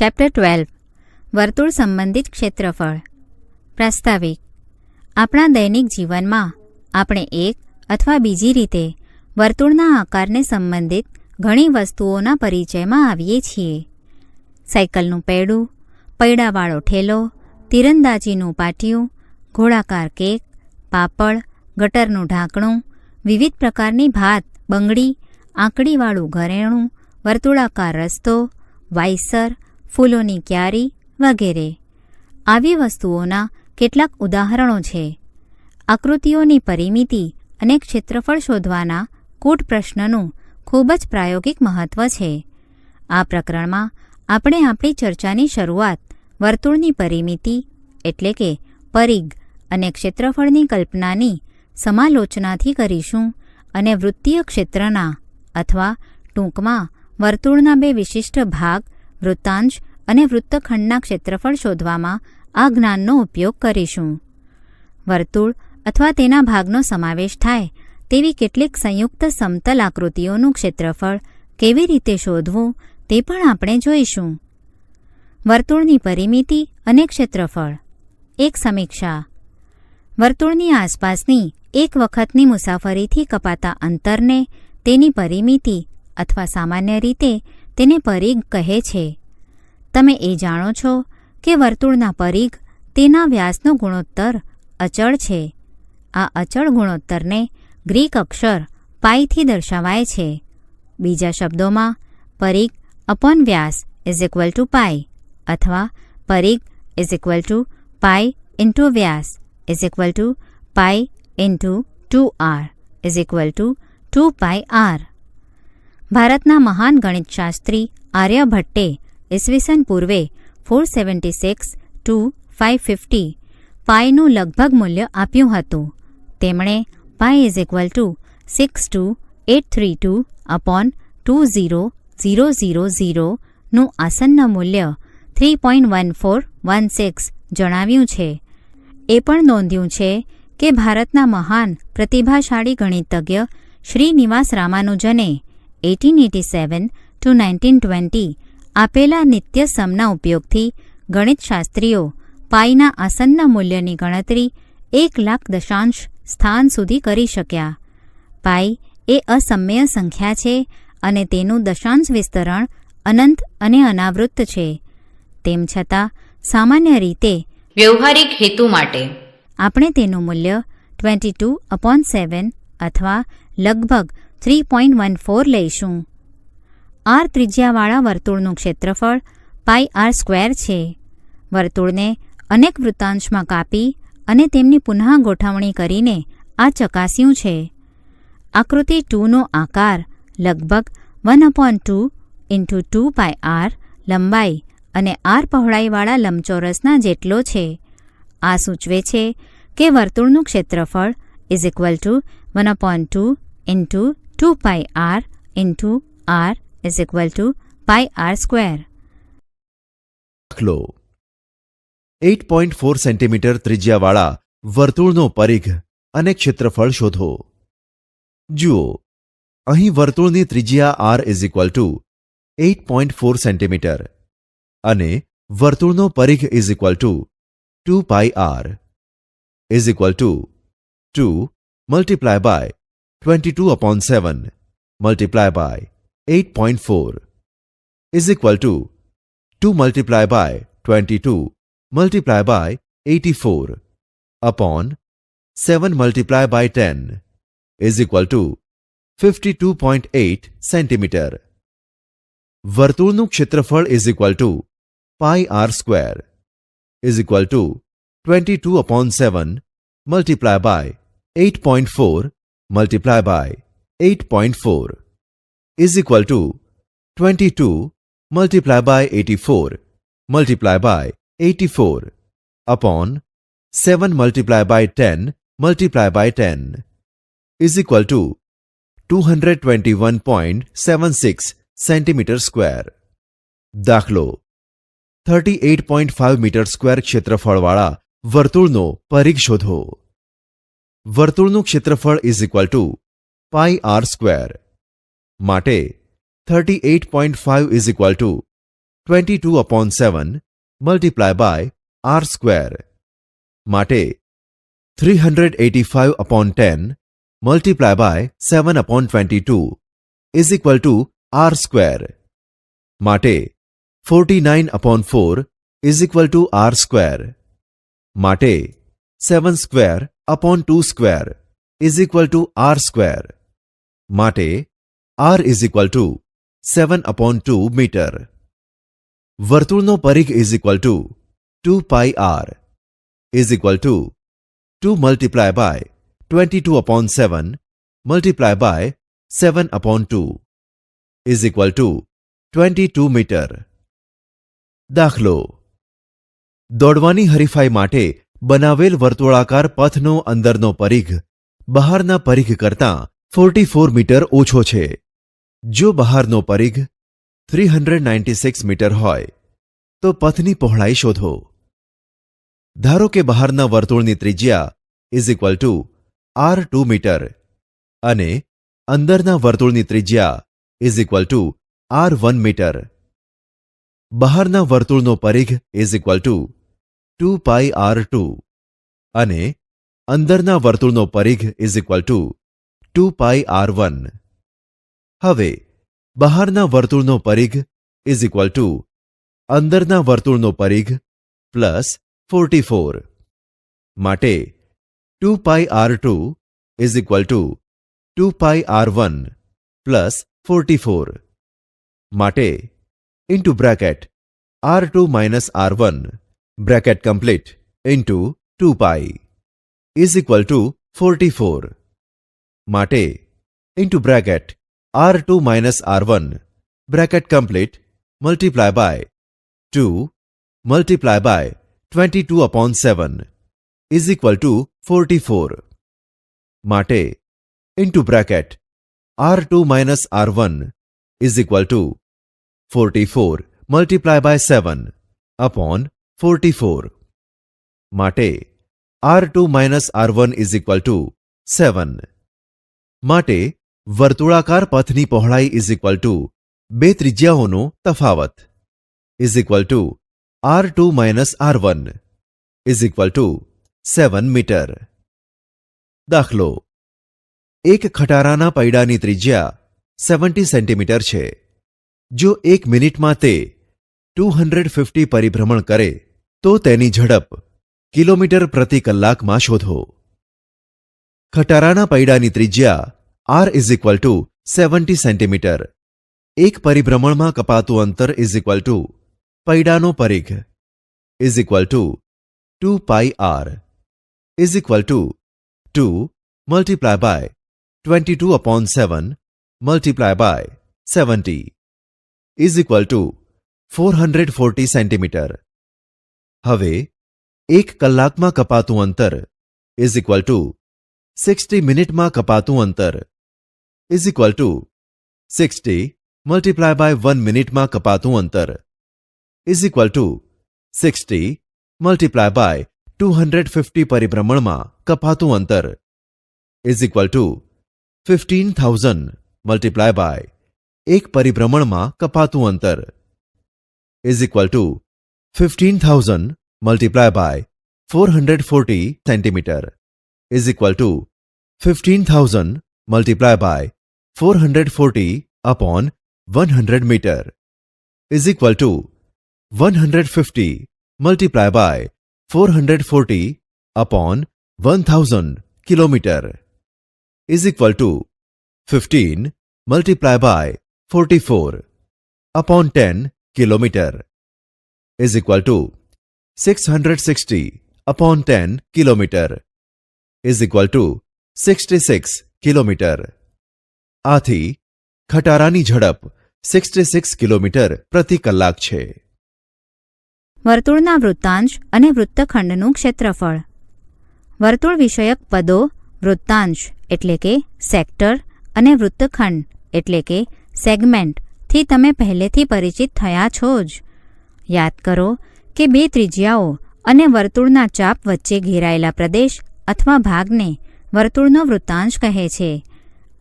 Chapter 12 વર્તુળ સંબંધિત ક્ષેત્રફળ. પ્રાસ્તાવિક. આપણા દૈનિક જીવનમાં આપણે એક અથવા બીજી રીતે વર્તુળના આકારને સંબંધિત ઘણી વસ્તુઓના પરિચયમાં આવીએ છીએ. સાયકલનું પૈડું, પૈડાવાળો ઠેલો, તીરંદાજીનું પાટિયું, ઘોડાકાર કેક, પાપડ, ગટરનું ઢાંકણું, વિવિધ પ્રકારની ભાત, બંગડી, આંકડીવાળું ઘરેણું, વર્તુળાકાર રસ્તો, વાઇસર, ફૂલોની ક્યારી વગેરે. આવી વસ્તુઓના કેટલાક ઉદાહરણો છે. આકૃતિઓની પરિમિતિ અને ક્ષેત્રફળ શોધવાના કૂટ પ્રશ્નનું ખૂબ જ પ્રાયોગિક મહત્વ છે. આ પ્રકરણમાં આપણે આપણી ચર્ચાની શરૂઆત વર્તુળની પરિમિતિ એટલે કે પરિઘ અને ક્ષેત્રફળની કલ્પનાની સમાલોચનાથી કરીશું અને વૃત્તીય ક્ષેત્રના અથવા ટૂંકમાં વર્તુળના બે વિશિષ્ટ ભાગ વૃત્તાંશ અને વૃત્તખંડના ક્ષેત્રફળ શોધવામાં આ જ્ઞાનનો ઉપયોગ કરીશું. વર્તુળ અથવા તેના ભાગનો સમાવેશ થાય તેવી કેટલીક સંયુક્ત સમતલ આકૃતિઓનું ક્ષેત્રફળ કેવી રીતે શોધવું તે પણ આપણે જોઈશું. વર્તુળની પરિમિતિ અને ક્ષેત્રફળ. એક સમીક્ષા. વર્તુળની આસપાસની એક વખતની મુસાફરીથી કપાતા અંતરને તેની પરિમિતિ અથવા સામાન્ય રીતે તેને પરિઘ કહે છે. તમે એ જાણો છો કે વર્તુળના પરિઘ તેના વ્યાસનો ગુણોત્તર અચળ છે. આ અચળ ગુણોત્તરને ગ્રીક અક્ષર પાઈથી દર્શાવાય છે. બીજા શબ્દોમાં પરિઘ અપોન વ્યાસ ઇઝ ઇક્વલ ટુ પાઈ અથવા પરિઘ is equal to pi into વ્યાસ is equal to pi into 2r is equal to 2πr. ભારતના મહાન ગણિતશાસ્ત્રી આર્યભટ્ટે ઈસવીસન પૂર્વે 476 to 550 પાઈનું લગભગ મૂલ્ય આપ્યું હતું. તેમણે પાઈ ઇઝ ઇક્વલ ટુ 62832 અપોન 20000 નું આસન્ન મૂલ્ય 3.1416 જણાવ્યું છે. એ પણ નોંધ્યું છે કે ભારતના મહાન પ્રતિભાશાળી ગણિતજ્ઞ શ્રીનિવાસ રામાનુજને 1887 to 1920 આપેલા નિત્ય સમના ઉપયોગથી ગણિતશાસ્ત્રીઓ પાઈના આસન્ન મૂલ્યની ગણતરી 1,00,000 દશાંશ સ્થાન સુધી કરી શક્યા. પાઈ એ અસમય સંખ્યા છે અને તેનું દશાંશ વિસ્તરણ અનંત અને અનાવૃત્ત છે. તેમ છતાં સામાન્ય રીતે વ્યવહારિક હેતુ માટે આપણે તેનું મૂલ્ય 22/7 અથવા લગભગ 3.14 લઈશું. r ત્રિજ્યાવાળા વર્તુળનું ક્ષેત્રફળ πr² છે. વર્તુળને અનેક વૃત્તાંશમાં કાપી અને તેમની પુનઃ ગોઠવણી કરીને આ ચકાસ્યું છે. આકૃતિ 2નો આકાર લગભગ 1/2 × 2πr લંબાઈ અને r પહોળાઈવાળા લંબચોરસના જેટલો છે. આ સૂચવે છે કે વર્તુળનું ક્ષેત્રફળ is equal to 1/2 × 2πr × r is equal to πr². દાખલો. 8.4 સેન્ટીમીટર ત્રિજ્યાવાળા વર્તુળનો પરિઘ અને ક્ષેત્રફળ શોધો. જુઓ, અહીં વર્તુળની ત્રિજ્યા r is equal to 8.4 centimetre અને વર્તુળનો પરિઘ is equal to 2πr is equal to 2 multiply by 22/7 multiply by 8.4 is equal to 2 multiply by 22 multiply by 84 upon 7 multiply by 10 is equal to 52.8 centimetre. વર્તુળનું ક્ષેત્રફળ is equal to πr² is equal to 22/7 multiply by 8.4 multiply by 8.4 is equal to 22 multiply by 84 multiply by 84 upon 7 multiply by 10 multiply by 10 is equal to 221.76 centimetre square. દાખલો. 38.5 metre square ક્ષેત્રફળવાળા વર્તુળનો પરિઘ શોધો. વર્તુળનું ક્ષેત્રફળ is equal to πr². માટે 38.5 is equal to 22/7 multiply by r square માટે 385/10 multiply by 7/22 is equal to r square માટે 49/4 is equal to r square માટે 7 square upon 2 square is equal to r square માટે r is equal to 7/2 metre. વર્તુળનો પરિઘ is equal to 2πr is equal to 2 multiply by 22/7 multiply by 7/2 is equal to 22 metre. દાખલો: દોડવાની હરીફાઈ માટે બનાવેલ વર્તુળાકાર પથનો અંદરનો પરિઘ બહારના પરિઘ કરતાં 44 મીટર ઓછો છે. જો બહારનો પરિઘ 396 મીટર હોય તો પથની પહોળાઈ શોધો. ધારો કે બહારના વર્તુળની ત્રિજ્યા is equal to r2 metre અને અંદરના વર્તુળની ત્રિજ્યા is equal two r1 metre. બહારના વર્તુળનો પરિઘ ઇઝ ઇક્વલ ટુ 2πr2 અને અંદરના વર્તુળનો પરિઘ ઇઝ ઇક્વલ ટુ 2πr1. હવે બહારના વર્તુળનો પરિઘ ઇઝ ઇક્વલ ટુ અંદરના વર્તુળનો પરિઘ પ્લસ 44 માટે 2πr2 is equal two 2πr1 plus 44 માટે into bracket r2 minus r1 bracket complete into 2π is equal to 44 માટે into bracket r2 minus r1 bracket complete multiply by 2 multiply by 22/7 is equal to 44 માટે into bracket r2 minus r1 is equal to 44 multiply by 7 upon 44 માટે r2 minus r1 is equal to 7 માટે વર્તુળાકાર પથની પહોળાઈ is equal two બે ત્રિજ્યાઓનો તફાવત is equal to r2 minus r1 is equal to 7 metre. દાખલો: એક ખટારાના પૈડાની ત્રિજ્યા 70 સેન્ટીમીટર છે. જો 1 મિનિટમાં તે 250 પરિભ્રમણ કરે તો તેની ઝડપ કિલોમીટર પ્રતિ કલાકમાં શોધો. ખટારાના પૈડાની ત્રિજ્યા r is equal to 70 centimetre. એક પરિભ્રમણમાં કપાતું અંતર ઇઝ ઇક્વલ ટુ પૈડાનો પરિઘ is equal to 2πr is equal to 2 multiply by 22/7 multiply by 70 is equal to 440 centimetre. હવે એક કલાકમાં કપાતું અંતર ઇઝ ઇક્વલ ટુ 60 મિનિટમાં કપાતું અંતર is equal to 60 multiply by 1 મિનિટમાં કપાતું અંતર is equal to 60 multiply by 250 પરિભ્રમણમાં કપાતું અંતર is equal to 15,000 multiply by એક પરિભ્રમણમાં કપાતું અંતર is equal to 15,000 multiply by 440 centimetre is equal to 15,000 multiply by 440 upon 100 metre is equal to 150 multiply by 440 upon 1000 kilometre is equal to 15 multiply by 44 upon 10 kilometre is equal two 660 upon 10 kilometre is equal two 66 kilometre. આથી ખટારાની ઝડપ 66 kilometre પ્રતિ કલાક છે. વર્તુળના વૃત્તાંશ અને વૃત્તખંડનું ક્ષેત્રફળ. વર્તુળ વિષયક પદો વૃત્તાંશ એટલે કે સેક્ટર અને વૃત્તખંડ એટલે કે સેગમેન્ટથી તમે પહેલેથી પરિચિત થયા છો જ. યાદ કરો કે બે ત્રિજ્યાઓ અને વર્તુળના ચાપ વચ્ચે ઘેરાયેલા પ્રદેશ અથવા ભાગને વર્તુળનો વૃત્તાંશ કહે છે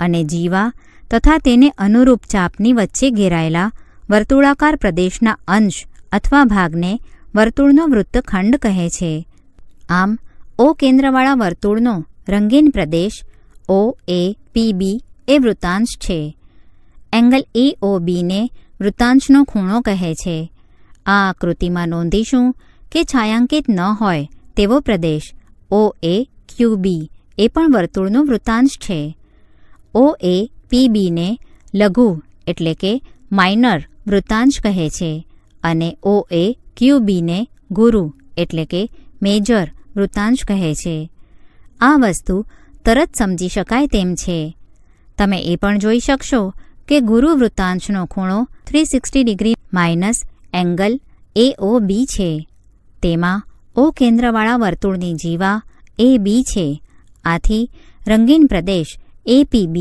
અને જીવા તથા તેને અનુરૂપ ચાપની વચ્ચે ઘેરાયેલા વર્તુળાકાર પ્રદેશના અંશ અથવા ભાગને વર્તુળનો વૃત્તખંડ કહે છે. આમ ઓ કેન્દ્રવાળા વર્તુળનો રંગીન પ્રદેશ OAPB એ વૃત્તાંશ છે. એંગલ EOB ને વૃત્તાંશનો ખૂણો કહે છે. આ આકૃતિમાં નોંધીશું કે છાયાંકિત ન હોય તેવો પ્રદેશ OAQB એ પણ વર્તુળનો વૃત્તાંશ છે. OAPB ને લઘુ એટલે કે માઇનર વૃત્તાંશ કહે છે અને OAQB ને ગુરુ એટલે કે મેજર વૃત્તાંશ કહે છે. આ વસ્તુ તરત સમજી શકાય તેમ છે. તમે એ પણ જોઈ શકશો કે ગુરુ વૃત્તાંશનો ખૂણો 360 ડિગ્રી માઇનસ એંગલ AOB છે. તેમાં O કેન્દ્રવાળા વર્તુળની જીવા AB છે. આથી રંગીન પ્રદેશ APB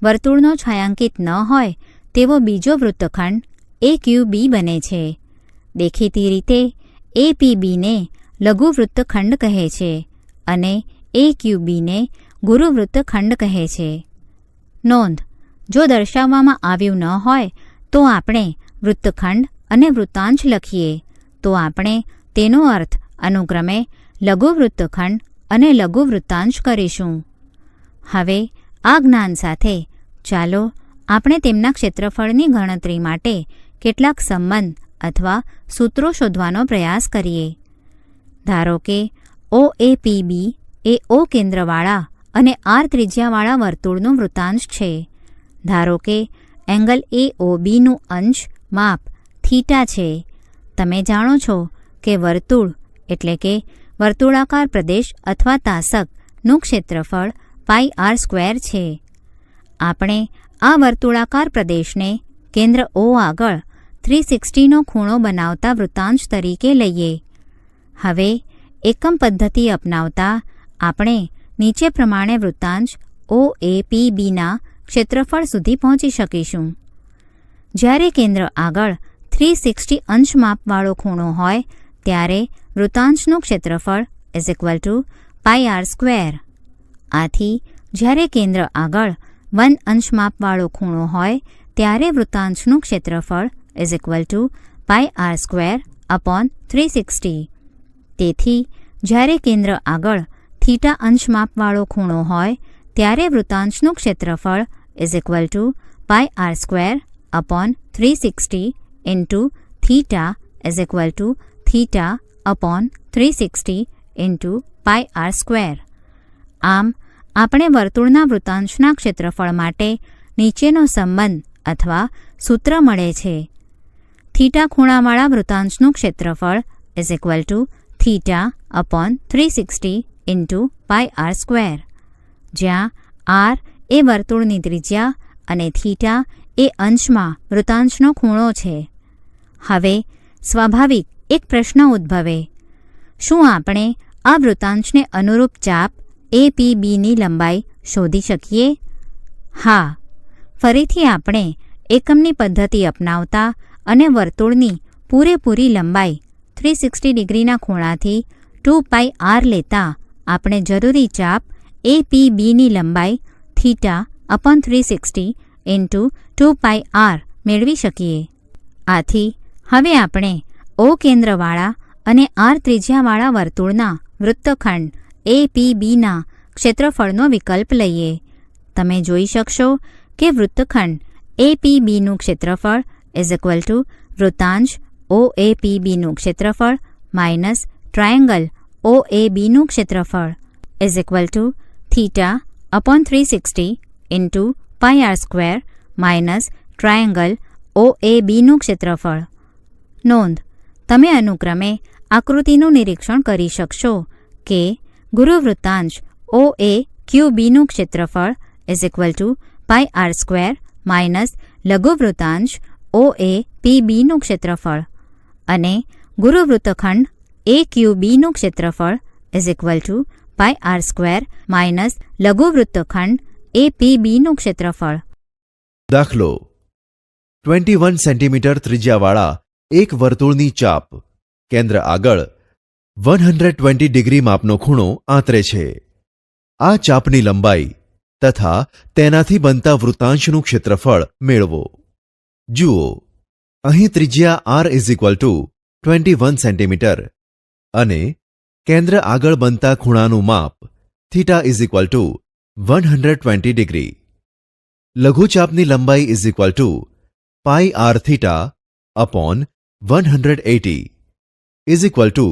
વર્તુળનો છાયાંકિત ન હોય તેવો બીજો વૃત્તખંડ AQB બને છે. દેખીતી રીતે APB ને લઘુ વૃત્તખંડ કહે છે અને AQB ને ગુરુ વૃત્તખંડ કહે છે. નોંધ: જો દર્શાવવામાં આવ્યું ન હોય તો આપણે વૃત્તખંડ અને વૃત્તાંશ લખીએ તો આપણે તેનો અર્થ અનુક્રમે લઘુ વૃત્તખંડ અને લઘુ વૃત્તાંશ કરીશું. હવે આ જ્ઞાન સાથે ચાલો આપણે તેમના ક્ષેત્રફળની ગણતરી માટે કેટલાક સંબંધ અથવા સૂત્રો શોધવાનો પ્રયાસ કરીએ. ધારો કે OAPB એ O કેન્દ્રવાળા અને R ત્રિજ્યાવાળા વર્તુળનું વૃત્તાંશ છે. ધારો કે એંગલ AOBનું અંશ માપ થીટા છે. તમે જાણો છો કે વર્તુળ એટલે કે વર્તુળાકાર પ્રદેશ અથવા તાસકનું ક્ષેત્રફળ πr² છે. આપણે આ વર્તુળાકાર પ્રદેશને કેન્દ્ર O આગળ 360નો ખૂણો બનાવતા વૃત્તાંશ તરીકે લઈએ. હવે એકમ પદ્ધતિ અપનાવતા આપણે નીચે પ્રમાણે વૃત્તાંશ OAPBના ક્ષેત્રફળ સુધી પહોંચી શકીશું. જ્યારે કેન્દ્ર આગળ 360 અંશ માપવાળો ખૂણો હોય ત્યારે વૃત્તાંશનું ક્ષેત્રફળ πr². આથી જ્યારે કેન્દ્ર આગળ 1 અંશ માપવાળો ખૂણો હોય ત્યારે વૃત્તાંશનું ક્ષેત્રફળ πr²/360. તેથી જ્યારે કેન્દ્ર આગળ થીટા અંશ માપવાળો ખૂણો હોય ત્યારે વૃત્તાંશનું ક્ષેત્રફળ πr²/360 into theta θ/360 into πr². આમ આપણે વર્તુળના વૃત્તાંશના ક્ષેત્રફળ માટે નીચેનો સંબંધ અથવા સૂત્ર મળે છે. થીટા ખૂણાવાળા વૃત્તાંશનું ક્ષેત્રફળ θ/360 into πr², જ્યાં r એ વર્તુળની ત્રિજ્યા અને થીટા એ અંશમાં વૃત્તાંશનો ખૂણો છે. હવે સ્વાભાવિક એક પ્રશ્ન ઉદ્ભવે: શું આપણે આ વૃત્તાંશને અનુરૂપ ચાપ APBની લંબાઈ શોધી શકીએ? હા. ફરીથી આપણે એકમની પદ્ધતિ અપનાવતા અને વર્તુળની પૂરેપૂરી લંબાઈ 360 ડિગ્રીના ખૂણાથી 2πr લેતા આપણે જરૂરી ચાપ APBની લંબાઈ θ/360 into 2πr મેળવી શકીએ. આથી હવે આપણે O કેન્દ્રવાળા અને R ત્રિજ્યાવાળા વર્તુળના વૃત્તખંડ APBના ક્ષેત્રફળનો વિકલ્પ લઈએ. તમે જોઈ શકશો કે વૃત્તખંડ APBનું ક્ષેત્રફળ વૃત્તાંશ OAPBનું ક્ષેત્રફળ માઇનસ ટ્રાયેંગલ OABનું ક્ષેત્રફળ θ/360 into πr² માઇનસ ટ્રાયેંગલ OABનું ક્ષેત્રફળ. નોંધ: તમે અનુક્રમે આકૃતિનું નિરીક્ષણ કરી શકશો કે ગુરુ વૃત્તાંશ OAQBનું ક્ષેત્રફળ πr² માઇનસ લઘુ વૃત્તાંશ OAPBનું ક્ષેત્રફળ અને ગુરુ વૃત્તખંડ AQBનું ક્ષેત્રફળ πr² માઇનસ લઘુ વૃત્તખંડ APBનું ક્ષેત્રફળ. દાખલો: 21 સેન્ટીમીટર ત્રિજ્યાવાળા એક વર્તુળની ચાપ કેન્દ્ર આગળ 120 ડિગ્રી માપનો ખૂણો આંતરે છે. આ ચાપની લંબાઈ તથા તેનાથી બનતા વૃત્તાંશનું ક્ષેત્રફળ મેળવો. જુઓ, અહીં ત્રિજ્યા R is equal to 21 centimetre અને કેન્દ્ર આગળ બનતા ખૂણાનું માપ theta is equal to 120 degree. લઘુચાપની લંબાઈ is equal to pi R theta upon 180 is equal to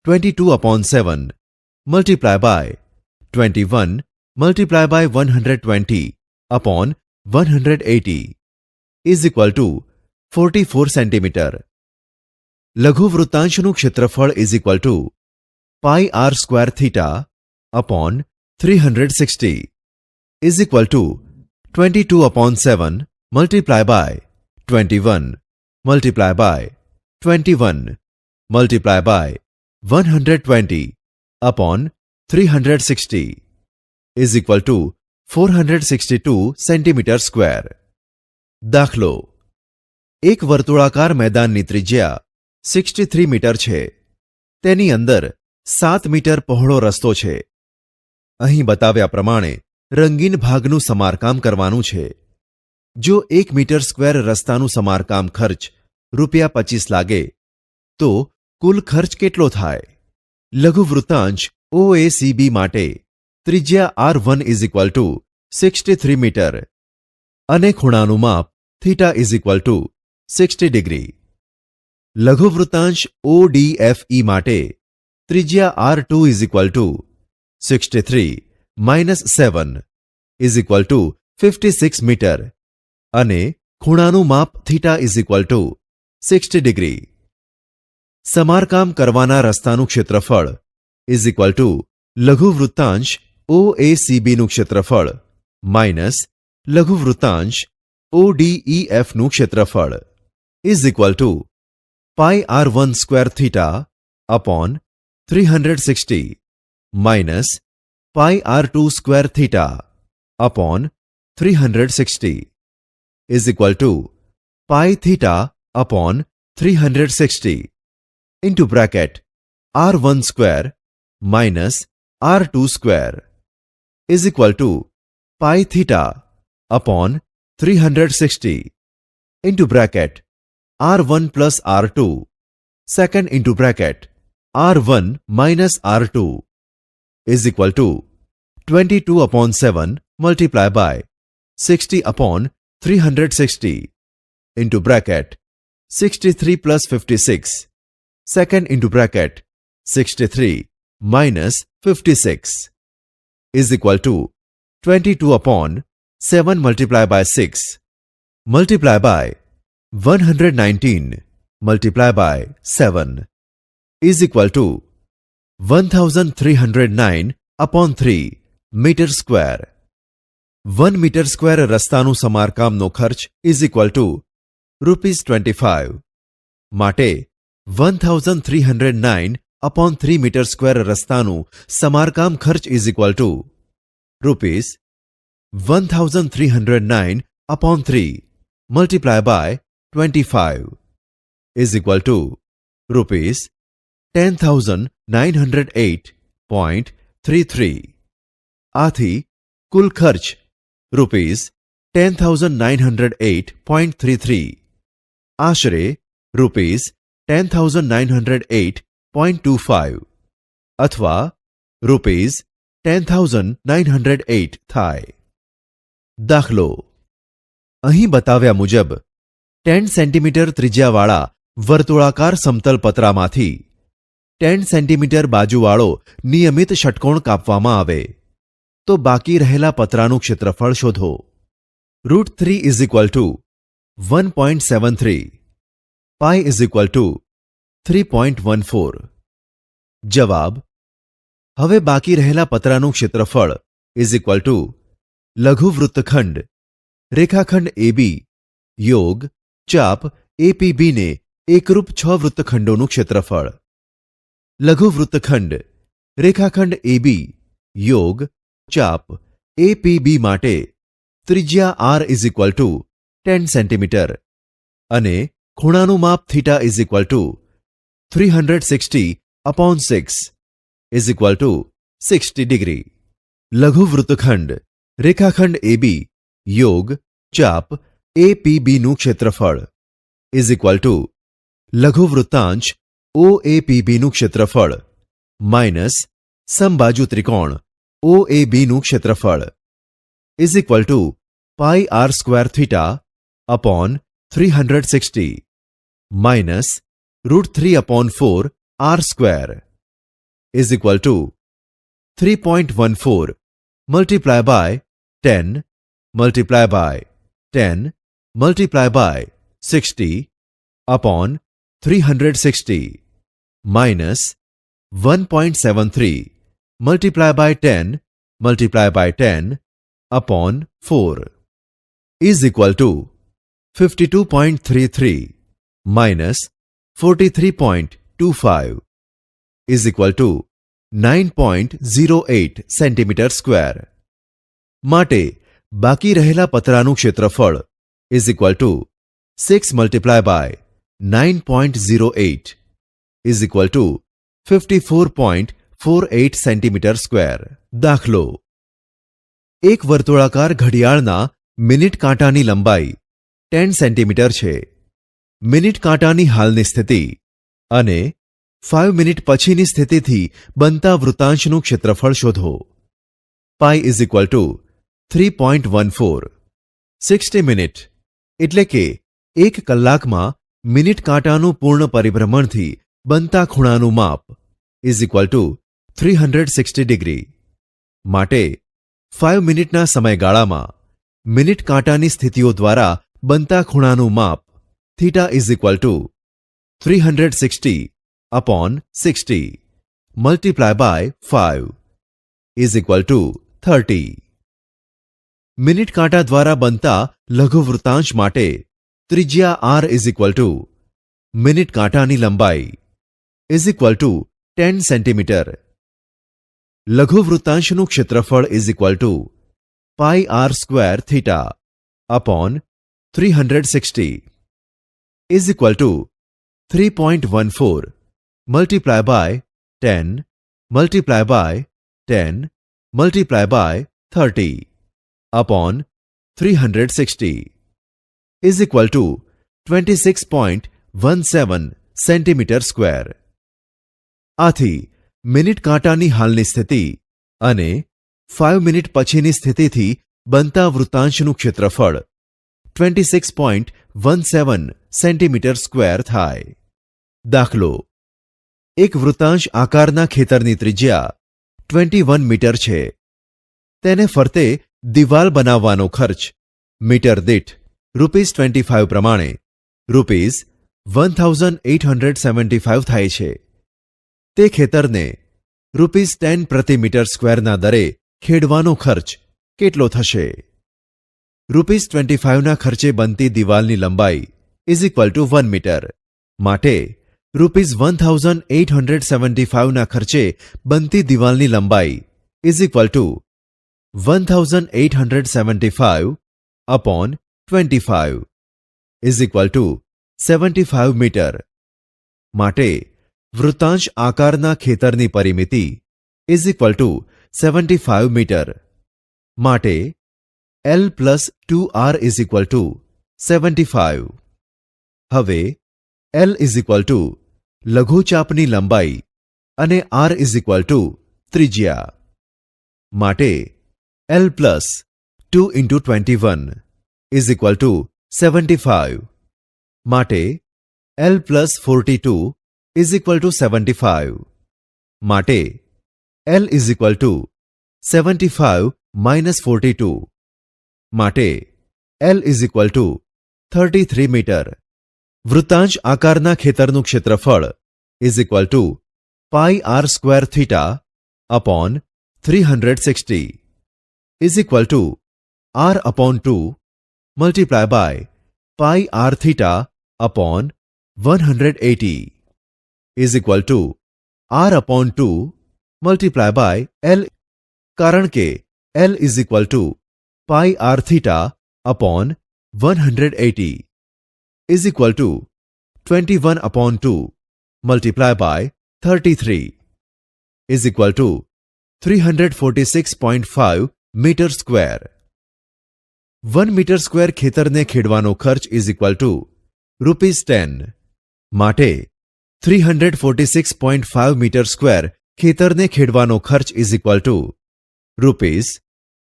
22/7 multiply by 21 multiply by 120 upon 180 is equal to 44 centimetre. લઘુવૃત્તાંશનું ક્ષેત્રફળ is equal to pi R square theta upon 360 is equal to 22/7 multiply by 21 multiply by 21 multiply by 120 upon 360 is equal to 462 centimetre square. દાખલો: એક વર્તુળાકાર મેદાનની ત્રિજ્યા 63 metre છે. તેની અંદર 7 મીટર પહોળો રસ્તો છે. અહીં બતાવ્યા પ્રમાણે રંગીન ભાગનું સમારકામ કરવાનું છે. જો 1 મીટર સ્ક્વેર રસ્તાનું સમારકામ ખર્ચ ₹25 લાગે તો કુલ ખર્ચ કેટલો થાય? લઘુવૃત્તાંશ OACB માટે ત્રિજ્યા R1 is equal to 63 metre અને ખૂણાનું માપ theta is equal to 60 degree. લઘુવૃત્તાંશ ODFE માટે ત્રિજ્યા R2 is equal to 63 - 7 is equal to 56 metre અને ખૂણાનું માપ theta is equal to 60 degree. સમારકામ કરવાના રસ્તાનું ક્ષેત્રફળ ઇઝ ઇક્વલ ટુ લઘુવૃત્તાંશ OACBનું ક્ષેત્રફળ માઇનસ લઘુવૃત્તાંશ ODEFનું ક્ષેત્રફળ is equal to pi R1 square theta upon 360 minus pi R2 square theta upon 360 is equal to pi theta upon 360 into bracket R1 square minus R2 square is equal to pi theta upon 360 into bracket R1 plus R2 second into bracket R1 minus R2 is equal to 22/7 multiply by 60 upon 360 into bracket 63 plus 56 second into bracket 63 minus 56 is equal to 22/7 multiply by 6 multiply by 119 multiply by 7 is equal to 1309/3 metre square. 1 metre square રસ્તાનું સમારકામનો ખર્ચ is equal to ₹25 માટે 1309/3 metre square રસ્તાનું સમારકામ ખર્ચ is equal to ₹1309/3 multiply by 25 is equal to ₹10,908.33. આથી કુલ ખર્ચ ₹10,908.33 આશરે ₹10,908.25 અથવા ₹10,908 થાય. દાખલો: અહીં બતાવ્યા મુજબ 10 સેન્ટીમીટર ત્રિજ્યાવાળા વર્તુળાકાર સમતલ પતરામાંથી 10 સેન્ટીમીટર બાજુવાળો નિયમિત ષટકોણ કાપવામાં આવે તો બાકી રહેલા પતરાનું ક્ષેત્રફળ શોધો. √3 is equal to 1.73 pi is equal to 3.14. જવાબ: હવે બાકી રહેલા પતરાનું ક્ષેત્રફળ ઇઝ ઇક્વલ ટુ લઘુવૃત્તખંડ રેખાખંડ AB યોગ ચાપ APB ને એકરૂપ 6 વૃત્તખંડોનું ક્ષેત્રફળ. લઘુવૃત્તખંડ રેખાખંડ AB યોગ ચાપ APB માટે ત્રિજ્યા R is equal to 10 centimetre અને ખૂણાનું માપ theta is equal to 360/6 is equal to 60 degree. લઘુવૃત્તખંડ રેખાખંડ AB યોગ ચાપ APBનું ક્ષેત્રફળ ઇઝ ઇક્વલ ટુ લઘુવૃત્તાંશ OAPBનું ક્ષેત્રફળ માઇનસ સમબાજુ ત્રિકોણ OABનું ક્ષેત્રફળ is equal to pi R square theta upon 360 minus √3/4 R square is equal to 3.14 multiply by 10 multiply by 10 multiply by 60 upon 360 minus 1.73 multiply by 10 multiply by 10 upon 4 is equal to 52.33 minus 43.25 is equal to 9.08 centimetre square. માટે બાકી રહેલા પતરાનું ક્ષેત્રફળ is equal to 6 multiply by 9.08 is equal to 54.48 centimetre square. દાખલો: એક વર્તુળાકાર ઘડિયાળના minute કાંટાની લંબાઈ 10 સેન્ટીમીટર છે. મિનિટ કાંટાની હાલની સ્થિતિ અને 5 મિનિટ પછીની સ્થિતિથી બનતા વૃત્તાંશનું ક્ષેત્રફળ શોધો. પાઈ ઇઝ ઇક્વલ ટુ 3.14. 60 મિનિટ એટલે કે 1 કલાકમાં મિનિટ કાંટાનું પૂર્ણ પરિભ્રમણથી બનતા ખૂણાનું માપ ઇઝ ઇક્વલ ટુ 360 ડિગ્રી. માટે 5 મિનિટના સમયગાળામાં મિનિટ કાંટાની સ્થિતિઓ દ્વારા બનતા ખૂણાનું માપ theta is equal to 360 upon 60 multiply by 5 is equal to 30. Minute કાંટા દ્વારા બનતા લઘુવૃત્તાંશ માટે ત્રિજ્યા R is equal to minute કાંટાની લંબાઈ ઇઝ ઇક્વલ ટુ 10 સેન્ટીમીટર. લઘુવૃત્તાંશનું ક્ષેત્રફળ is equal to pi R square theta upon 360 is equal to 3.14 multiply by 10 multiply by 10 multiply by 30 upon 360 is equal to 26.17 centimetre square. આથી minute કાંટાની હાલની સ્થિતિ અને 5 minute પછીની સ્થિતિથી બનતા વૃત્તાંશનું ક્ષેત્રફળ 26.17 સેન્ટીમીટર સ્ક્વેર થાય. દાખલો: એક વૃત્તાંશ આકારના ખેતરની ત્રિજ્યા 21 મીટર છે. તેને ફરતે દિવાલ બનાવવાનો ખર્ચ મીટર દીઠ ₹25 પ્રમાણે ₹1875 થાય છે. તે ખેતરને ₹10 પ્રતિ મીટર સ્ક્વેરના દરે ખેડવાનો ખર્ચ કેટલો થશે? ₹25ના ખર્ચે બનતી દિવાલની લંબાઈ ઇઝ ઇક્વલ ટુ 1 મીટર. માટે ₹1875ના ખર્ચે બનતી દિવાલની લંબાઈ is equal to 1875 upon 25 is equal to 75 metre. માટે વૃત્તાંશ આકારના ખેતરની પરિમિતિ ઇઝ ઇક્વલ ટુ 75 મીટર. માટે L plus 2R is equal to 75. હવે L ઇઝ ઇક્વલ ટુ લઘુચાપની લંબાઈ અને R ઇઝ ઇક્વલ ટુ ત્રિજ્યા. માટે L plus 2 into 21 is equal to 75. માટે L plus 42 is equal to 75. માટે L is equal to 75 minus 42. માટે L is equal to 33 metre. વૃત્તાંશ આકારના ખેતરનું ક્ષેત્રફળ is equal to pi R square theta upon 360 is equal to R upon 2 multiply by pi R theta upon 180 is equal to R upon 2 multiply by L. કારણ કે L is equal to pi R theta upon 180 is equal to 21 upon 2 multiply by 33 is equal to 346.5 metre square. 1 metre square ખેતરને ખેડવાનો ખર્ચ is equal to ₹10 માટે 346.5 metre square ખેતરને ખેડવાનો ખર્ચ is equal to rupees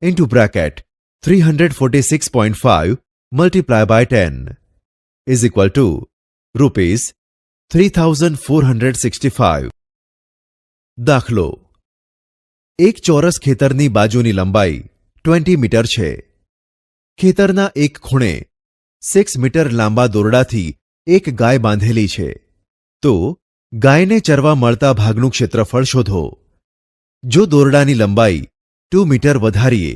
into bracket 346.5 multiply by 10 is equal to rupees 3465. દાખલો: એક ચોરસ ખેતરની બાજુની લંબાઈ 20 મીટર છે. ખેતરના એક ખૂણે 6 મીટર લાંબા દોરડાથી એક ગાય બાંધેલી છે. તો ગાયને ચરવા મળતા ભાગનું ક્ષેત્રફળ શોધો. જો દોરડાની લંબાઈ 2 મીટર વધારીએ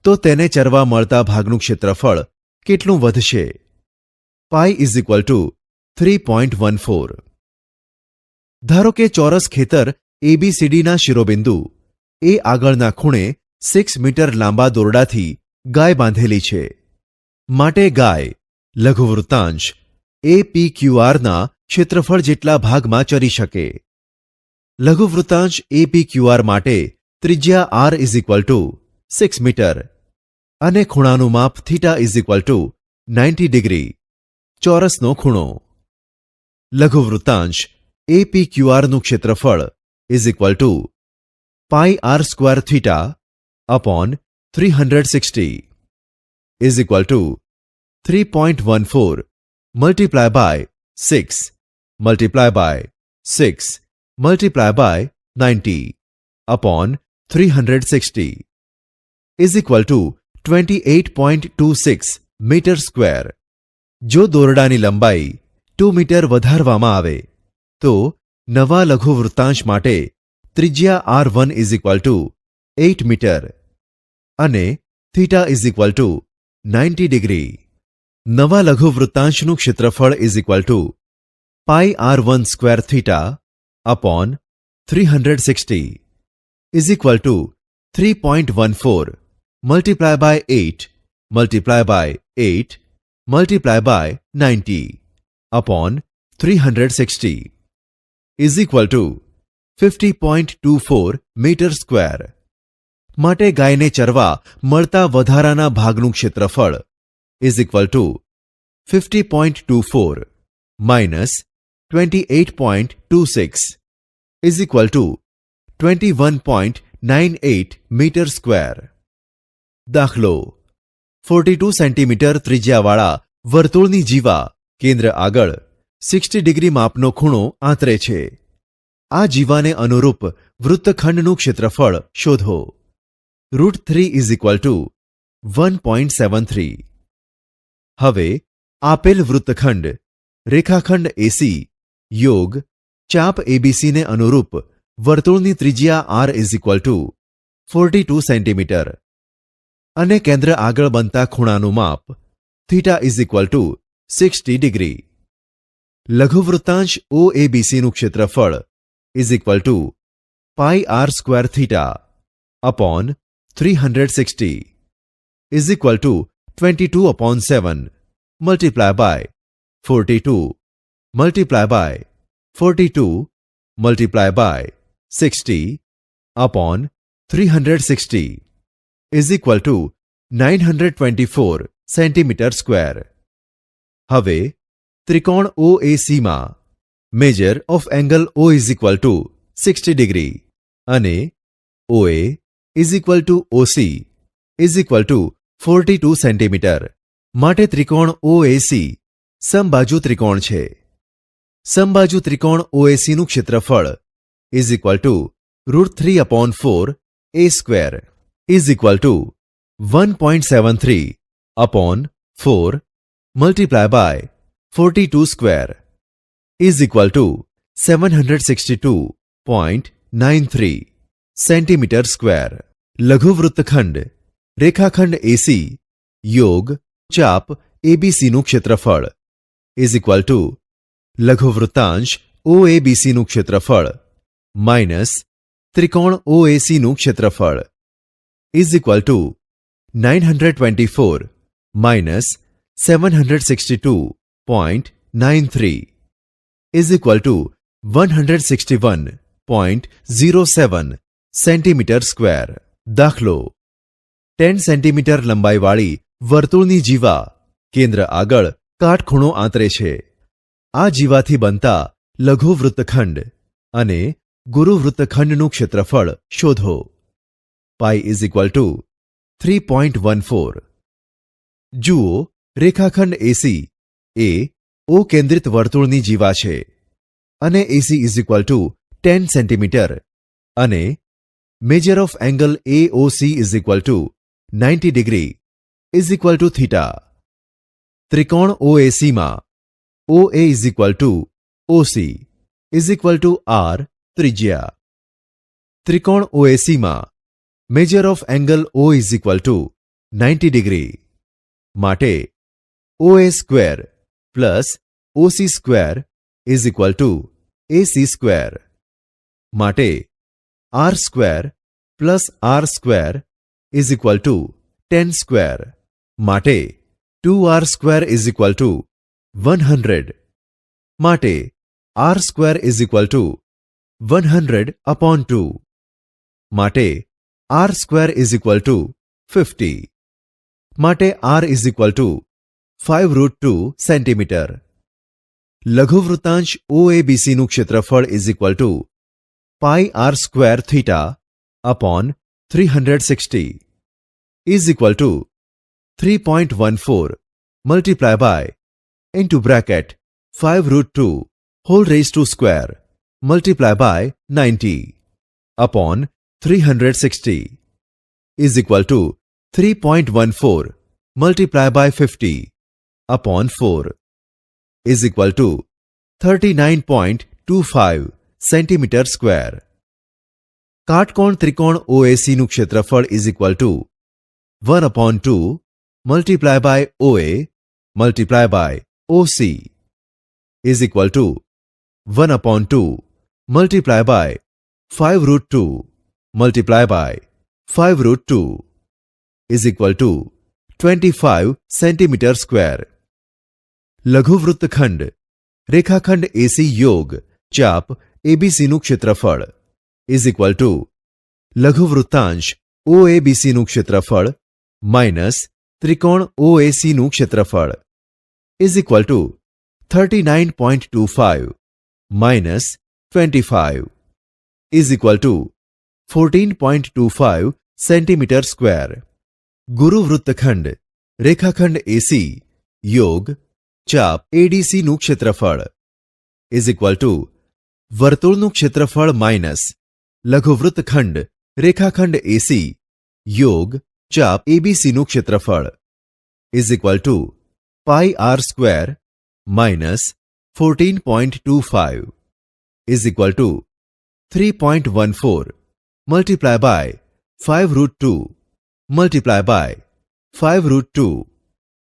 તો તેને ચરવા મળતા ભાગનું ક્ષેત્રફળ કેટલું વધશે? પાઈ ઇઝ ઇક્વલ ટુ 3.14. ધારો કે ચોરસ ખેતર ABCDના શિરોબિંદુ એ આગળના ખૂણે 6 મીટર લાંબા દોરડાથી ગાય બાંધેલી છે. માટે ગાય લઘુવૃત્તાંશ APQRના ક્ષેત્રફળ જેટલા ભાગમાં ચરી શકે. લઘુવૃત્તાંશ APQR માટે ત્રિજ્યા R is equal to 6 metre અને ખૂણાનું માપ theta is equal to 90 degree. ચોરસનો ખૂણો. લઘુવૃત્તાંશ APQRનું ક્ષેત્રફળ is equal to pi R square theta upon 360 is equal to 3.14 multiply by 6 multiply by 6 multiply by 90 upon 360 is equal to 28.26 metre square. જો દોરડાની લંબાઈ 2 મીટર વધારવામાં આવે તો નવા લઘુવૃત્તાંશ માટે ત્રિજ્યા R1 is equal to 8 metre અને theta is equal to 90 degree. નવા લઘુવૃત્તાંશનું ક્ષેત્રફળ is equal to pi R1 square theta upon 360 is equal to 3.14 multiply by 8 multiply by 8 multiply by 90 upon 360 is equal to 50.24 metre square. માટે ગાયને ચરવા મળતા વધારાના ભાગનું ક્ષેત્રફળ is equal to 50.24 minus 28.26 is equal to 21.98 metre square. દાખલો: 42 centimetre ત્રિજ્યાવાળા વર્તુળની જીવા કેન્દ્ર આગળ 60 ડિગ્રી માપનો ખૂણો આંતરે છે. આ જીવાને અનુરૂપ વૃત્તખંડનું ક્ષેત્રફળ શોધો. √3 ઇઝ ઇક્વલ ટુ 1.73. હવે આપેલ વૃત્તખંડ રેખાખંડ AC યોગ ચાપ ABCને અનુરૂપ વર્તુળની ત્રિજ્યા R is equal to 42 centimetre અને કેન્દ્ર આગળ બનતા ખૂણાનું માપ theta is equal to 60 degree. લઘુવૃત્તાંશ OABCનું ક્ષેત્રફળ is equal to pi R square theta upon 360 is equal to 22/7 multiply by 42 multiply by 42 multiply by 60 upon 360 is equal to 924 centimetre square. હવે ત્રિકોણ OACમાં measure of angle O is equal to 60 degree અને OA is equal two OC is equal to 42 centimetre. માટે ત્રિકોણ OAC સમબાજુ ત્રિકોણ છે. સમબાજુ ત્રિકોણ OACનું ક્ષેત્રફળ is equal to √3/4 A square is equal to 1.73 upon 4 multiply by 42 square is equal to 762.93 centimetre square. લઘુવૃત્તખંડ રેખાખંડ AC યોગ ચાપ ABCનું ક્ષેત્રફળ ઇઝ ઇક્વલ ટુ લઘુવૃત્તાંશ OABCનું ક્ષેત્રફળ માઇનસ ત્રિકોણ OACનું ક્ષેત્રફળ is equal to 924 minus 762.93 is equal to 161.07 centimetre square. દાખલો: 10 સેન્ટીમીટર લંબાઈવાળી વર્તુળની જીવા કેન્દ્ર આગળ કાટખૂણો આંતરે છે આ જીવાથી બનતા લઘુ વૃત્તખંડ અને ગુરુ વૃત્તખંડનું ક્ષેત્રફળ શોધો. પાઈ ઇઝ ઇક્વલ ટુ 3.14. જુઓ, રેખાખંડ એસી એ ઓ કેન્દ્રિત વર્તુળની જીવા છે અને AC is equal to 10 centimetre અને measure of angle AOC is equal to 90 degree is equal to theta. ત્રિકોણ ઓએસીમાં OA is equal to OC is equal to R ત્રિજ્યા. ત્રિકોણ ઓએસીમાં measure of angle O is equal to 90 degree માટે OA square plus OC square is equal to AC square માટે R square plus R square is equal to 10 square માટે 2R square is equal to 100 માટે R square is equal to 100/2 માટે R square is equal to 50 માટે R is equal to 5√2 centimetre. લઘુવૃત્તાંશ OABCનું ક્ષેત્રફળ is equal to pi R square theta upon 360 is equal to 3.14 multiply by into bracket 5√2 whole raise to square multiply by 90 upon 360 is equal to 3.14 multiply by 50 upon 4 is equal to 39.25 centimetre square. કાટકોણ ત્રિકોણ OACનું ક્ષેત્રફળ is equal to 1/2 multiply by OA multiply by OC is equal to 1/2 multiply by 5√2 multiply by 5√2 is equal to 25 centimetre square. લઘુવૃત્તખંડ રેખાખંડ AC યોગ ચાપ એબીસીનું ક્ષેત્રફળ ઇઝ ઇક્વલ ટુ લઘુવૃત્તાંશ OABCનું ક્ષેત્રફળ માઇનસ ત્રિકોણ OACનું ક્ષેત્રફળ is equal to 39.25 minus 25 is equal to 14.25 centimetre square. ગુરુ વૃત્તખંડ રેખાખંડ એસી યોગ ચાપ ADCનું ક્ષેત્રફળ ઇઝ ઇક્વલ ટુ વર્તુળનું ક્ષેત્રફળ માઇનસ લઘુવૃત્તખંડ રેખાખંડ એસી યોગ ચાપ ABCનું ક્ષેત્રફળ is equal to pi R square minus 14.25 is equal to 3.14 multiply by 5√2 multiply by 5√2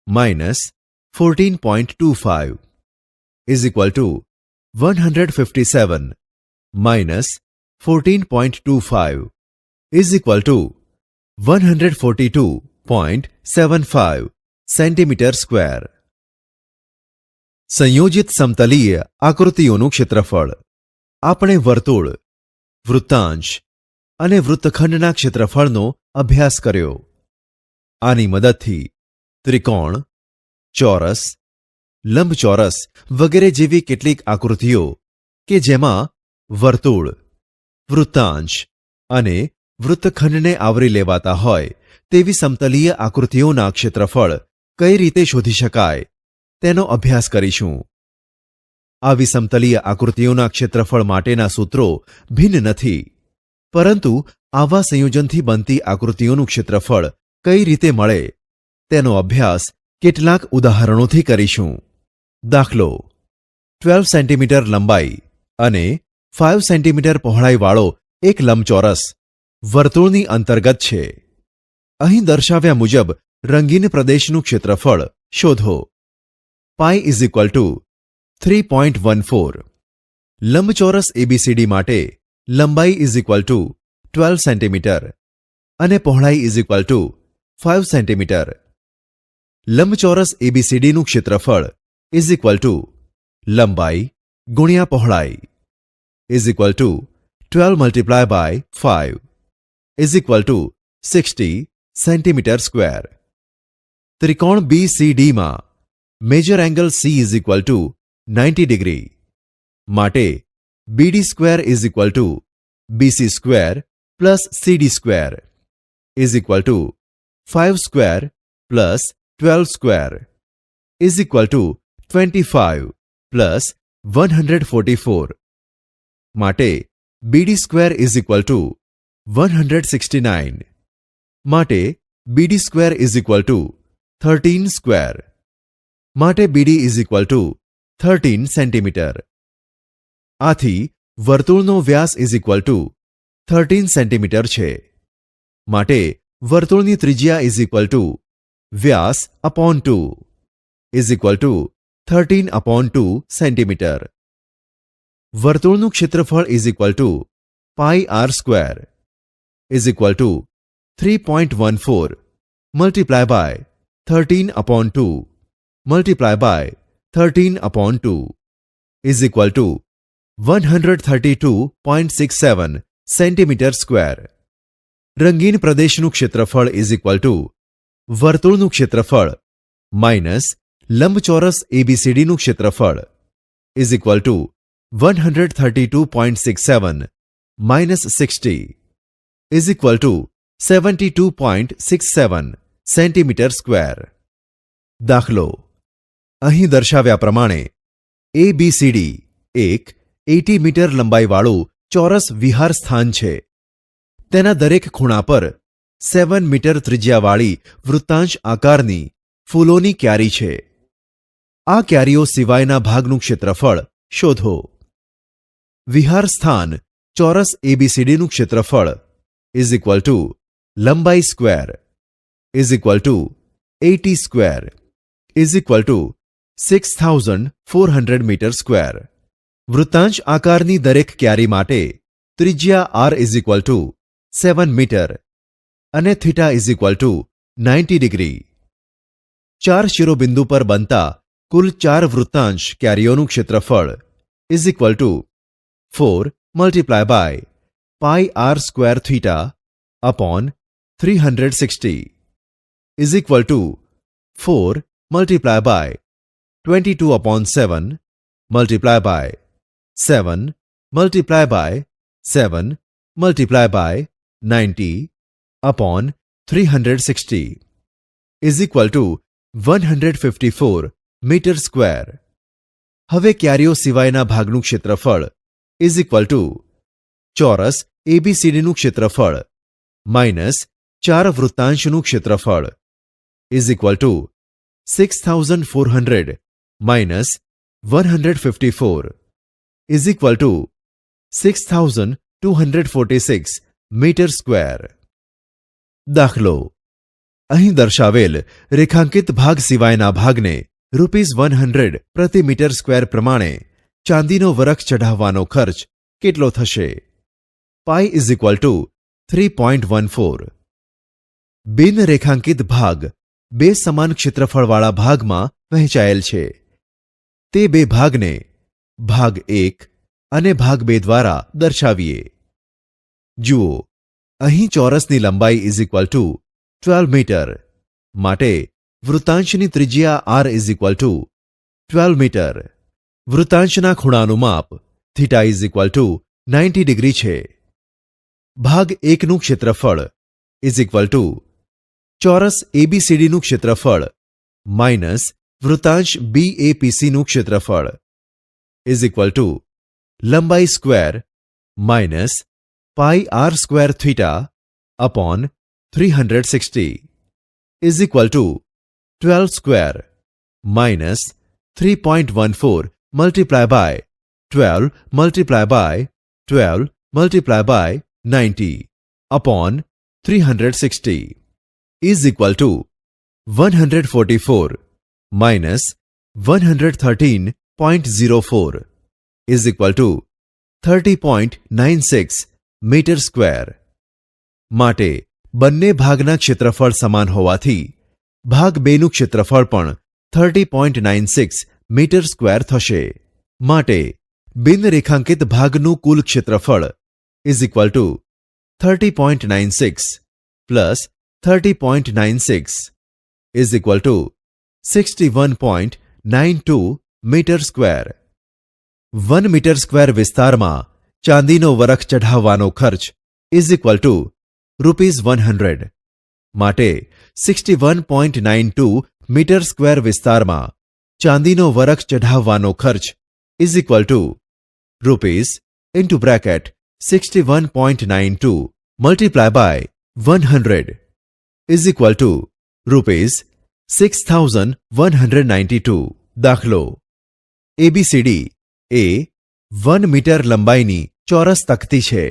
minus 14.25 is equal to 157 minus 14.25 is equal to 142.75 centimetre square. સંયોજિત સમતલીય આકૃતિઓનું ક્ષેત્રફળ. આપણે વર્તુળ, વૃત્તાંશ અને વૃત્તખંડના ક્ષેત્રફળનો અભ્યાસ કર્યો. આની મદદથી ત્રિકોણ, ચોરસ, લંબચોરસ વગેરે જેવી કેટલીક આકૃતિઓ કે જેમાં વર્તુળ, વૃત્તાંશ અને વૃત્તખંડને આવરી લેવાતા હોય તેવી સમતલીય આકૃતિઓના ક્ષેત્રફળ કઈ રીતે શોધી શકાય તેનો અભ્યાસ કરીશું. આવી સમતલીય આકૃતિઓના ક્ષેત્રફળ માટેના સૂત્રો ભિન્ન નથી, પરંતુ આવા સંયોજનથી બનતી આકૃતિઓનું ક્ષેત્રફળ કઈ રીતે મળે તેનો અભ્યાસ કેટલાક ઉદાહરણોથી કરીશું. દાખલો: 12 સેન્ટીમીટર લંબાઈ અને 5 સેન્ટીમીટર પહોળાઈવાળો એક લંબચોરસ વર્તુળની અંતર્ગત છે. અહીં દર્શાવ્યા મુજબ રંગીન પ્રદેશનું ક્ષેત્રફળ શોધો. પાઈ ઇઝ ઇક્વલ ટુ 3.14. લંબચોરસ ABCD માટે લંબાઈ ઇઝ ઇક્વલ ટુ 12 સેન્ટીમીટર અને પહોળાઈ ઇઝ ઇક્વલ ટુ 5 સેન્ટીમીટર. લંબચોરસ ABCDનું ક્ષેત્રફળ ઇઝ ઇક્વલ ટુ લંબાઈ ગુણ્યા પહોળાઈ is equal to 12 multiply by 5 is equal to 60 centimetre square. ત્રિકોણ BCDમાં measure angle C is equal to 90 degree. માટે BD square is equal to BC square plus CD square is equal to 5 square plus 12 square is equal to 25 plus 144. માટે BD square is equal to 169. માટે BD square is equal to 13 square. માટે BD is equal to 13 centimetre. આથી વર્તુળનો વ્યાસ is equal to 13 centimetre છે. માટે વર્તુળની ત્રિજ્યા ઇઝ ઇક્વલ ટુ વ્યાસ upon 2 is equal to 13/2 centimetre. વર્તુળનું ક્ષેત્રફળ is equal to πr square is equal to 3.14 multiply by 13/2 multiply by 13/2 is equal to 132.67 centimetre square. રંગીન પ્રદેશનું ક્ષેત્રફળ ઇઝ ઇક્વલ ટુ વર્તુળનું ક્ષેત્રફળ માઇનસ લંબચોરસ ABCDનું ક્ષેત્રફળ is equal to 132.67 minus 60 is equal two 72.67 centimetre square. દાખલો. અહીં દર્શાવ્યા પ્રમાણે ABCD એક 80 મીટર લંબાઈવાળું ચોરસ વિહાર સ્થાન છે. તેના દરેક ખૂણા પર 7 મીટર ત્રિજ્યાવાળી વૃત્તાંશ આકારની ફૂલોની ક્યારી છે. આ ક્યારીઓ સિવાયના ભાગનું ક્ષેત્રફળ શોધો. વિહાર સ્થાન ચોરસ ABCDનું ક્ષેત્રફળ ઇઝ ઇક્વલ ટુ લંબાઈ square is equal to 80 square is equal to 6400 metre square. વૃત્તાંશ આકારની દરેક ક્યારી માટે ત્રિજ્યા r is equal to 7 metre અને theta is equal to 90 degree. 4 શિરોબિંદુ પર બનતા કુલ 4 વૃત્તાંશ ક્યારીઓનું ક્ષેત્રફળ is equal to 4 multiply by πr square theta upon 360 is equal to 4 multiply by 22/7 multiply by 7 multiply by 7 multiply by 90 upon 360 is equal to 154 metre square. હવે ક્યારીઓ સિવાયના ભાગનું ક્ષેત્રફળ ઇઝ ઇક્વલ ટુ ચોરસ ABCDનું ક્ષેત્રફળ માઇનસ 4 વૃત્તાંશનું ક્ષેત્રફળ is equal to 6400 minus 154 is equal to 6246 metre square. દાખલો. અહીં દર્શાવેલ રેખાંકિત ભાગ સિવાયના ભાગને ₹100 પ્રતિ મીટર સ્ક્વેર પ્રમાણે ચાંદીનો વરખ ચઢાવવાનો ખર્ચ કેટલો થશે? પાઈ ઇઝ ઇક્વલ ટુ 3.14. બિન રેખાંકિત ભાગ બે સમાન ક્ષેત્રફળવાળા ભાગમાં વહેંચાયેલ છે. તે બે ભાગને ભાગ 1 અને ભાગ 2 દ્વારા દર્શાવીએ. જુઓ, અહીં ચોરસની લંબાઈ ઇઝ ઇક્વલ ટુ 12 મીટર. માટે વૃત્તાંશની ત્રિજ્યા r is equal to 12 metre. વૃત્તાંશના ખૂણાનું માપ theta is equal to 90 degree છે. ભાગ 1નું ક્ષેત્રફળ ઇઝ ઇક્વલ ટુ ચોરસ ABCDનું ક્ષેત્રફળ માઇનસ વૃત્તાંશ BAPCનું ક્ષેત્રફળ ઇઝ ઇક્વલ ટુ લંબાઈ square minus πr square theta upon 360 is equal to 12 square minus 3.14 multiply by 12 multiply by 12 multiply by 90 upon 360 is equal to 144 minus 113.04 is equal to 30.96 metre square. માટે બંને ભાગના ક્ષેત્રફળ સમાન હોવાથી ભાગ 2નું ક્ષેત્રફળ પણ 30.96 મીટર સ્ક્વેર થશે. માટે બિન રેખાંકિત ભાગનું કુલ ક્ષેત્રફળ is equal to 30.96 plus 30.96 is equal to 61.92 metre square. 1 metre square વિસ્તારમાં ચાંદીનો વરખ ચઢાવવાનો ખર્ચ ઇઝ ઇક્વલ ટુ ₹100. માટે 61.92 મીટર સ્ક્વેર વિસ્તારમાં ચાંદીનો વરખ ચઢાવવાનો ખર્ચ is equal to ₹61.92 multiply by 100 is equal to ₹6192. દાખલો: એબીસીડી એ 1 મીટર લંબાઈની ચોરસ તકતી છે.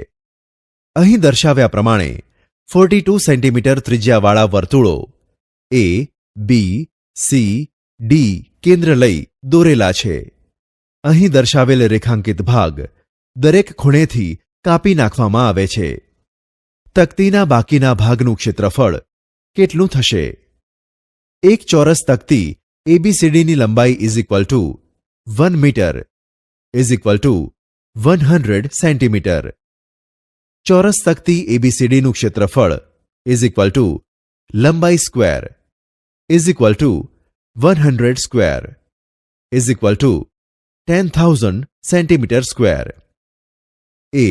અહીં દર્શાવ્યા પ્રમાણે 42 સેન્ટીમીટર ત્રિજ્યાવાળા વર્તુળો એ, બી, સી, ડી કેન્દ્ર લઈ દોરેલા છે. અહીં દર્શાવેલ રેખાંકિત ભાગ દરેક ખૂણેથી કાપી નાખવામાં આવે છે. તકતીના બાકીના ભાગનું ક્ષેત્રફળ કેટલું થશે? એક ચોરસ તકતી એબીસીડીની લંબાઈ is equal to 1 metre is equal to 100 centimetre. ચોરસ તકતી એબીસીડીનું ક્ષેત્રફળ ઇઝ ઇક્વલ ટુ લંબાઈ square is equal to 100 square is equal to 10,000 centimetre square. A,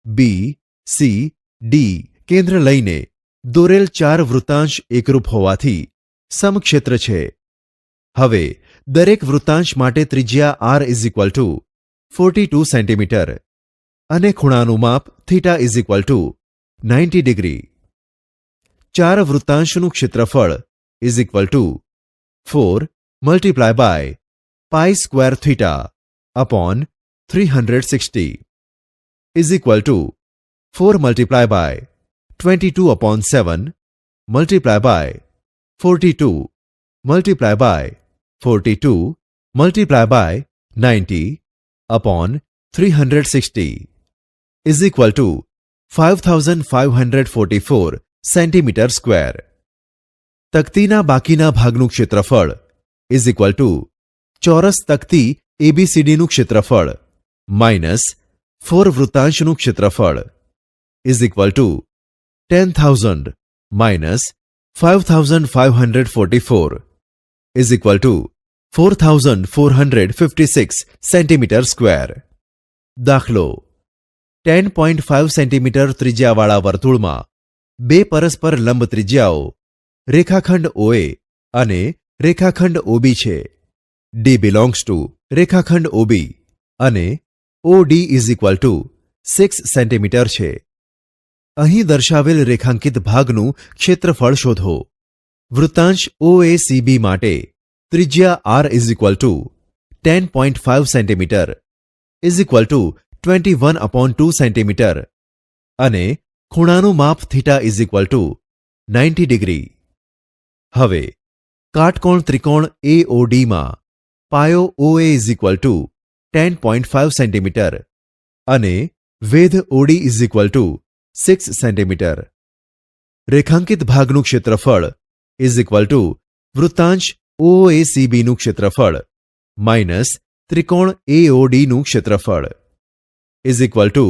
B, C, D કેન્દ્ર લઈને દોરેલ 4 વૃત્તાંશ એકરૂપ હોવાથી સમક્ષેત્ર છે. હવે દરેક વૃત્તાંશ માટે ત્રિજ્યા R is equal to 42 centimetre અને ખૂણાનું માપ theta is equal to 90 degree. 4 વૃત્તાંશનું ક્ષેત્રફળ is equal to 4 multiply by pi square theta upon 360 is equal to 4 multiply by 22 upon 7 multiply by 42 multiply by 42 multiply by 90 upon 360 is equal to 5544 centimetre square. તકતીના બાકીના ભાગનું ક્ષેત્રફળ is equal two ચોરસ તકતી એબીસીડીનું ક્ષેત્રફળ માઇનસ 4 વૃત્તાંશનું ક્ષેત્રફળ is equal to 10,000 minus 5544 is equal two 4,456 centimetre square. દાખલો: 10.5 સેન્ટીમીટર ત્રિજ્યાવાળા વર્તુળમાં બે પરસ્પર લંબ ત્રિજ્યાઓ રેખાખંડ OA અને રેખાખંડ OB છે. ડી બિલોંગ્સ ટુ રેખાખંડ OB અને OD is equal to 6 centimetre છે. અહીં દર્શાવેલ રેખાંકિત ભાગનું ક્ષેત્રફળ શોધો. વૃત્તાંશ OACB માટે ત્રિજ્યા R is equal to 10.5 centimetre is equal to 21/2 centimetre અને ખૂણાનું માપ theta is equal to 90 degree. હવે કાટકોણ ત્રિકોણ AODમાં પાયો OA is equal to 10.5 centimetre અને વેધ OD is equal to 6 centimetre. રેખાંકિત ભાગનું ક્ષેત્રફળ ઇઝ ઇક્વલ ટુ વૃત્તાંશ OACBનું ક્ષેત્રફળ માઇનસ ત્રિકોણ AODનું ક્ષેત્રફળ is equal to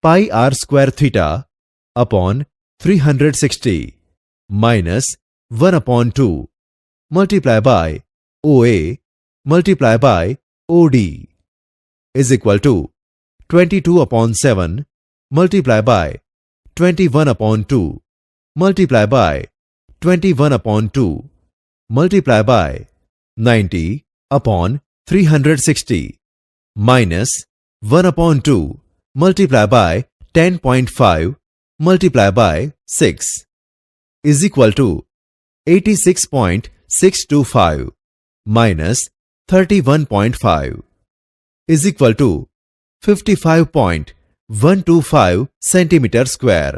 pi R square theta upon 360 minus 1/2 multiply by OA multiply by OD is equal to 22/7 multiply by 21/2 multiply by 21/2 multiply by 90/360 minus 1/2 multiply by 10.5 multiply by 6 is equal to 86.625 minus 31.5 is equal to 55.125 centimetre square.